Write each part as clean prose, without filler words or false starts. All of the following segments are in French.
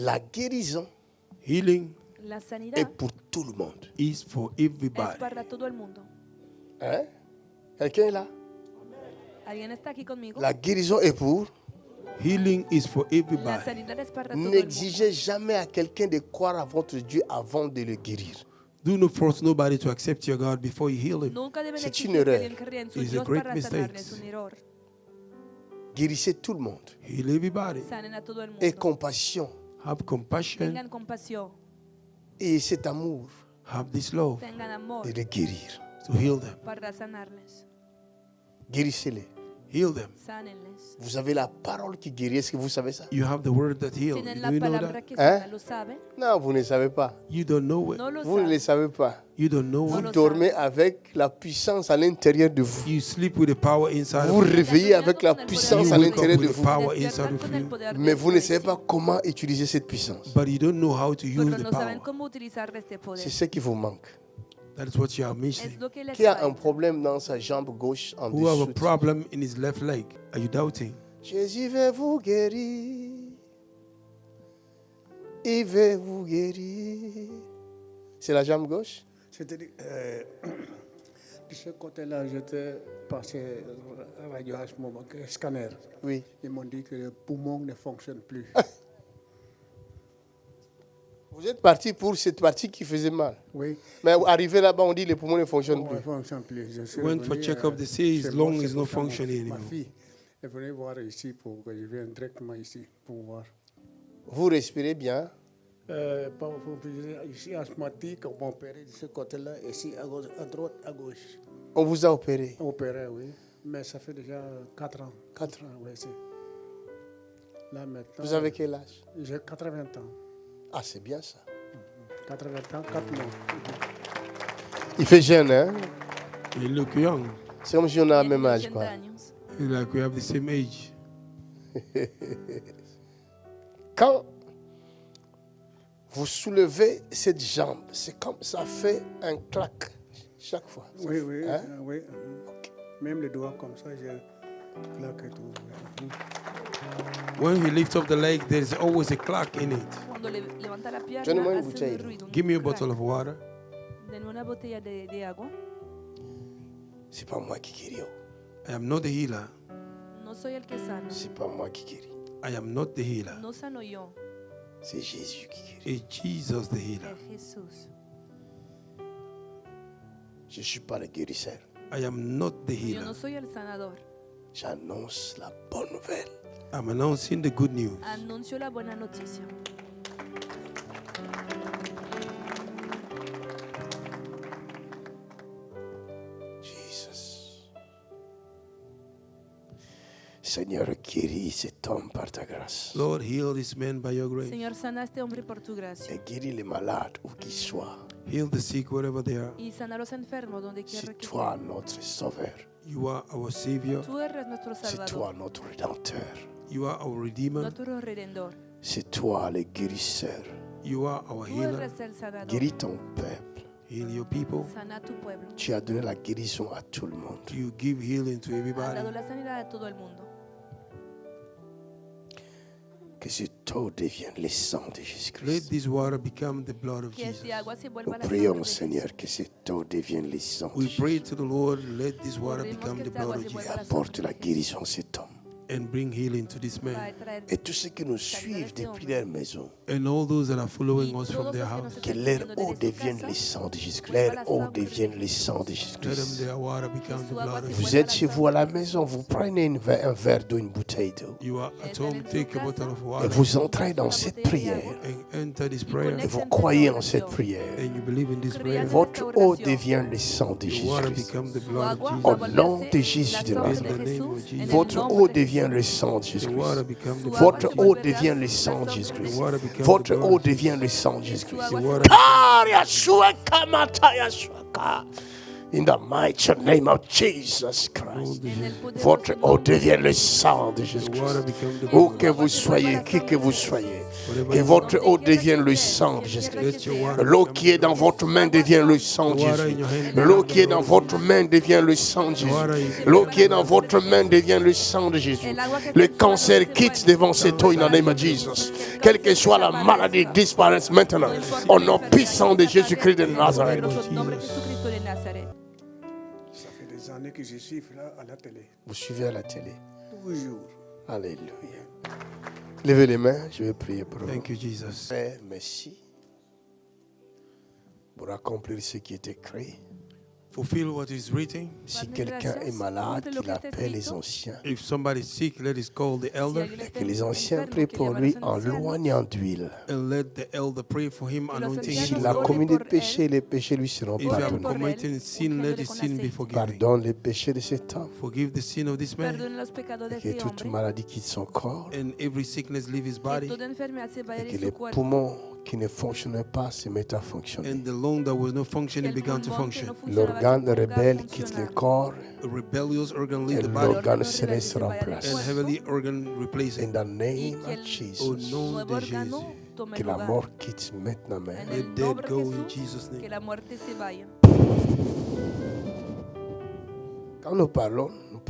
La guérison Healing La est sanidad pour tout le monde. is for es everybody. para todo el mundo. Hein? Quelqu'un est là? ¿Alguien está aquí conmigo? La guérison est pour. Healing is for La everybody. sanidad es para todo el mundo. N'exigez jamais à quelqu'un de croire à votre Dieu avant de le guérir. Do not force nobody to accept your God before you heal him. Nunca deben C'est exigir une que erreur. alguien crea en su It's a Dios great para mistake. sanarles. Es un error. Guérissez tout le monde. Heal everybody. Sanen a todo el Et mundo. compassion. Have compassion. Tengan compasión. Et cet amour Have this love Tengan amor de les guérir. to heal them. para sanarles. Guérissez-les. Heal them. Sánenles. Vous avez la parole qui guérit. Est-ce que vous savez ça? You have the word that heals. Tienen Do la you know palabra that? que sana. ¿Eh? ¿Lo saben? Non, vous ne savez pas. You don't know it. No lo Vous ne le saben. savez pas. You don't know Vous it. lo dormez avec la puissance à l'intérieur de vous. You sleep with the power inside Vous of you. réveillez avec la puissance You à wake up l'intérieur de with the vous. power inside Despiertan of con el you. poder Mais vous ne dentro de savez sí. pas comment utiliser cette puissance. But you don't know how to use Pero the no power. saben cómo utilizar este poder. C'est ce qui vous manque. That is what you are Es missing. lo que les Qui a un falta. problème dans sa jambe gauche en Who have a dessous? problem in his left leg? Are you doubting? Jésus veut vous guérir. Il veut vous guérir. C'est la jambe gauche? C'est-à-dire, de ce côté-là, j'étais passé radio à ce moment, scanner. Oui. Ils m'ont dit que le poumon ne fonctionne plus. Vous êtes parti pour cette partie qui faisait mal. Oui, Mais arrivé là-bas, on dit que les poumons ne fonctionnent ne plus. fonctionne plus. Je suis Went revenu, for check-up, they say his chez lung moi, is c'est not pour ça functioning ma anymore. fille est venue voir ici pour que je vienne directement ici pour voir. Vous respirez bien. Ici, asthmatique, on m'a opéré de ce côté-là, ici, à gauche, à droite, à gauche. On vous a opéré. Opéré, oui. Mais ça fait déjà 4 ans. 4 ans, oui, c'est. Là, maintenant. Vous avez quel âge? J'ai 80 ans. Ah, c'est bien ça. 80 ans, 4 mois. Il fait jeune, hein? You look young. C'est comme si on a le Tienen même âge, 80 quoi. años. You like we have the same age. Quand vous soulevez cette jambe, c'est comme ça fait un clac chaque fois. Oui, oui, Hein? oui. Même les doigts comme ça, je claque et tout. oui. When he lifts up the leg, there is always a clack in it. Cuando levanta la pierna, Yo no me hace escuché. un ruido. un Give me a crack. bottle of water. Denme una botella de agua. C'est pas moi qui guéris. I am not the healer. No soy el que sano. C'est pas moi qui guéris. I am not the healer. No sano yo. C'est Jésus qui guérit. It's Jesus the healer. Es Jesús. Je ne suis pas le guérisseur. I am not the Yo healer. no soy el sanador. J'annonce la bonne nouvelle. I'm announcing the good news. Anuncio la buena noticia. Jesus. Seigneur, guéris cet homme par ta grâce. Lord, heal this man by your grace. Señor, sana a este hombre por tu gracia. Et guéris les malades où qu'ils soient. Heal the sick wherever they are. Y sana a los enfermos donde quiera C'est que toi estén. notre sauveur. You are our Savior. Tú eres nuestro C'est toi Salvador. notre rédempteur. You are our Redeemer. Nuestro Redentor. C'est toi le guérisseur. You are our Tú healer. eres el sanador. Guéris ton peuple. Heal your people. Sana a tu pueblo. Tu as donné la guérison à tout le monde. You give healing to Has everybody. dado la sanidad a todo el mundo. Que cette eau devienne le sang de Let Jésus-Christ. this water become the blood of Que Jesus. este agua se Nous vuelva la sangre prions, de Seigneur, Jesús. que cette eau devienne le sang de We pray Jésus. to the Lord, let this water Pedimos become que the esta agua blood se of vuelva Jesus la Apporte sangre la de Jesús. guérison à cet homme. and bring healing to this Va a man. traer Et tous ceux qui nous suivent depuis leur maison, And all those that are following y us from todos their los que nos house, que están leur siguiendo eau desde su devienne casa, le sang de Jésus. vuelva Leur la eau sangre de devienne le sang de let them Jésus-Christ. their water become the su agua blood se of Vous Jesus. êtes chez vous à la maison, vous prenez un verre d'eau, une bouteille d'eau, You are at home, take a bottle of et water vous entrez dans cette prière, and enter this prayer, et vous croyez en cette prière. and you believe in this prayer. Votre eau devient le sang de The water Jésus-Christ. become the Su blood of agua Jesus. va a Au nom volverse de Jésus de la sangre Nazareth. de Jesús, en el Votre nombre eau de devient Jesús. le sang de The water Jésus-Christ. become the Su blood agua of Votre se Jesus. eau volverá devient le la sang de sangre de Jésus-Christ. The water Jesús. become the Votre blood eau of Jesus. devient le sang de Su Jésus-Christ. agua The se water vuelve Car Yahshua Kamata Yahshua. In the mighty name of Jesus Christ. En el poderoso Votre eau nombre de devienne le sang de Jésus The water Christ. become the Où blood. que vous soyez, qui que vous soyez, Whatever que you votre are, eau devienne le sang de Jésus let Christ. your water L'eau become qui est the dans blood. votre main devient le sang de The water Jésus. in your hand L'eau become qui est the dans blood. votre main devient le sang de Jésus. L'eau qui est dans votre main devient le sang de Jésus. Le cancer quitte devant cette eau in the name of Jesus. Quelle que soit la maladie, disparaisse maintenant. Au nom puissant de Jésus-Christ de Nazareth. poderoso nombre de Jesucristo de Nazaret. Ça fait des années que je suis là à la télé. Vous suivez à la télé. Toujours. Alléluia. Levez les mains, je vais prier pour vous. Thank you, Jesus. Père, merci pour accomplir ce qui est écrit. Fulfill what is written. Si quelqu'un est malade, qu'il appelle les anciens. If somebody is sick, let us call the elder, Et que les anciens prient pour lui en loignant d'huile. and let the elder pray for him, anointing him. S'il a commis des péchés, les péchés lui seront If you have pardonnés. committed sin, let his sin be forgiven. Pardonne les péchés de cet homme. Forgive the sin of this man, Perdona los pecados de Et que este toute hombre. maladie quitte son corps. and every sickness leave his Que body, toda enfermedad se vaya Et que de les su cuerpo. poumons qui ne fonctionnaient pas se mettent à fonctionner. and the lung that was not Que functioning el began to pulmón que function. no funcionaba, L'organe se ponga a rebelle quitte le funcionar. corps. A rebellious organ leave Et the body, l'organe céleste and remplace. heavenly organ replace In it. the Y name que of el Jesus. Au nom nuevo de órgano Jésus. tome Que la lugar. mort quitte maintenant. En Let el death nombre de go in Jesús, Jesus' que name. la muerte se vaya. Quand nous parlons, nous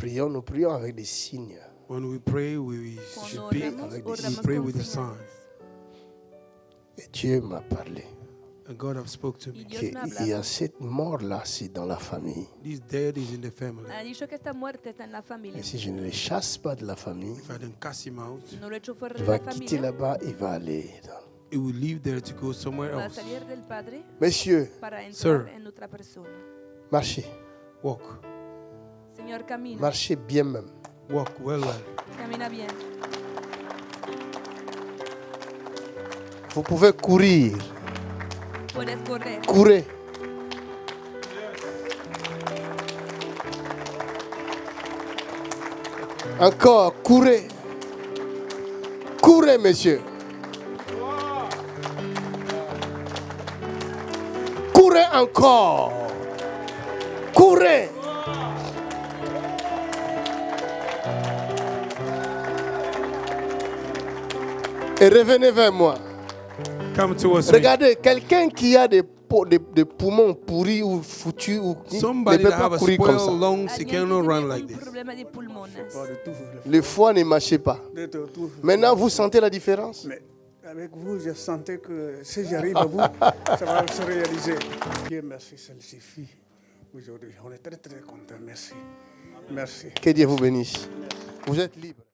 prions avec des signes. When we pray, we Cuando speak, oramos, avec we oramos pray con with the señales. sign. Et Dieu m'a parlé. And God have spoke to Y me. Dios me ha Qu'il y hablado. a cette mort-là, c'est dans la famille. This death is in the family. Ha dicho que esta muerte está en la familia. Et si je ne le chasse pas de la famille, If I don't cast him out, Si no lo echo fuera il de va la quitter familia, là-bas, il va aller. it will leave there to go somewhere va a else. salir del Padre Messieurs, para entrar Sir. en otra persona. marchez. Walk. Señor, camina. Marchez bien même. Walk well. Camina bien. Vous pouvez courir. Puedes correr. Courez. Encore, courez. Courez, messieurs. Courez encore. Courez. Et revenez vers moi. Come towards me. Regardez, quelqu'un qui a des poumons pourris ou foutus ou ne Somebody peut that pas have a courir comme ça. spoiled lungs, he Alguien que cannot tiene run like un this. problema de pulmones. Pas du tout. Le foie ne marchait pas. Du tout. Maintenant, vous sentez la différence? Mais avec vous, je sentais que si j'arrive à vous, ça va se réaliser. Dieu merci, ça suffit. Aujourd'hui, on est très très content. Merci. Merci. Que Dieu vous bénisse. Vous êtes libre.